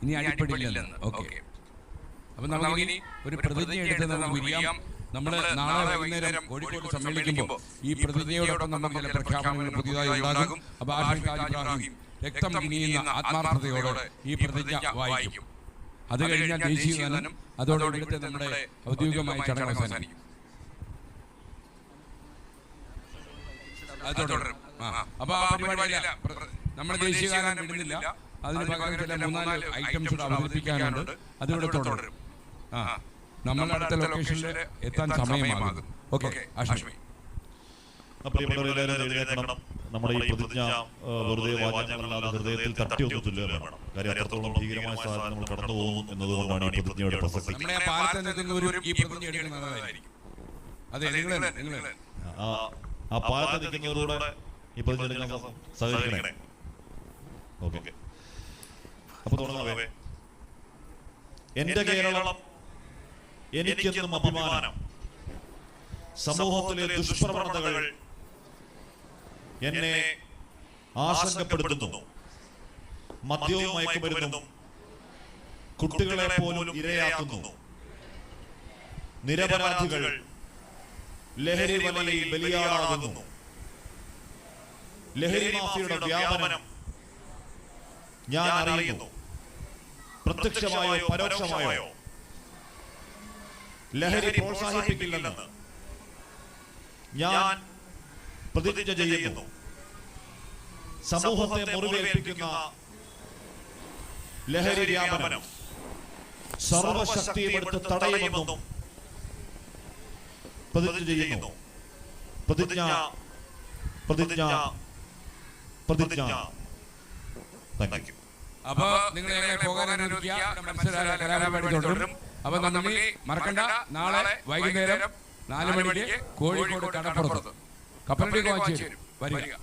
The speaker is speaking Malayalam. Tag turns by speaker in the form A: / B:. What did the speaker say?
A: ഇനി അടിപ്പെടില്ലെന്ന്. ഓക്കെ, അപ്പൊ നമുക്കിനി ഒരു പ്രതിജ്ഞ എടുത്ത് നമുക്ക് പിരിയാം. നമ്മൾ നാളെ വൈകുന്നേരം കോഴിക്കോട് സമ്മേളിക്കുമ്പോൾ ഈ പ്രതിജ്ഞയോടൊപ്പം നമുക്ക് ചില പ്രഖ്യാപനങ്ങൾ പുതിയതായി ഉണ്ടാകും. അപ്പൊ ആഷിഖ് ഹാജി ഇബ്രാഹിം രക്തം കിനിയുന്ന ആത്മാർത്ഥതയോടെ ഈ പ്രതിജ്ഞ വായിക്കും. അത് കഴിഞ്ഞാൽ ദേശീയ ഗാനം, അതോടെ ഇവിടുത്തെ നമ്മുടെ ഔദ്യോഗികമായ ചടങ്ങ് അവസാനിക്കും. അത് തുടരും. അപ്പൊ ആ പരിപാടിയില്ല, നമ്മുടെ ദേശീയ ഗാനം വിടുന്നില്ല. അതിന് പകരം ചില 3-4 ഐറ്റംസ് അവതരിപ്പിക്കാനുണ്ട്. അതിവിടെ തുടരും. നമ്മുടെ അടുത്ത ലൊക്കേഷനിൽ എത്താൻ സമയമാകും. ഓക്കെ ആഷിമി.
B: നമ്മുടെ ഈ പ്രതിജ്ഞ വെറുതെ വാചകങ്ങളല്ലാതെ ഹൃദയത്തിൽ തട്ടിയൊന്നുമില്ല വേണം. കാര്യം അത്രത്തോളം ഭീകരമായ സാധനം നമ്മൾ കടന്നു പോകും എന്നതുകൊണ്ടാണ് ഈ പ്രതിജ്ഞയുടെ പ്രസക്തി. ആ പാലത്ത് നിൽക്കുന്നവരോട് ഈ പ്രതിജ്ഞ സഹകരിക്കണേ. ഓക്കെ, അപ്പൊ തുടങ്ങാവേ. എന്റെ കേരളം എനിക്കെന്നും അഭിമാനം. സമൂഹത്തിലെ ദുഷ്പ്രവണതകൾ എന്നെ ആശങ്കപ്പെടുത്തുന്നു. മദ്യവും മയക്കുമരുന്നും കുട്ടികളെ പോലും ഇരയാക്കുന്നു. നിരപരാധികൾ ലഹരി വലയിൽ ബലിയാടാകുന്നു. ലഹരി മാഫിയയുടെ വ്യാപനം ഞാൻ അറിയുന്നു. പ്രത്യക്ഷമായോ പരോക്ഷമായോ ലഹരി പ്രോത്സാഹിപ്പിക്കില്ലെന്ന് ഞാൻ പ്രതിജ്ഞ ചെയ്യുന്നു. സമൂഹത്തെ മുറിവേൽപ്പിക്കുന്ന ലഹരി വ്യാപനം സർവശക്തിയും എടുത്ത് തടയുമെന്നും പ്രതിജ്ഞ ചെയ്യുന്നു. പ്രതിജ്ഞ പ്രതിജ്ഞ പ്രതിജ്ഞ. Thank you.
A: അപ്പൊ നിങ്ങൾ എങ്ങനെ പോകാൻ അനുവദിക്കുക? കലാപരിപാടി തുടരും. അപ്പൊ നമ്മൾ മറക്കണ്ട, നാളെ വൈകുന്നേരം 4 മണിക്ക് കോഴിക്കോട് കടപ്പുറത്ത് കപ്പലണ്ടി വാങ്ങിച്ചു വരിക.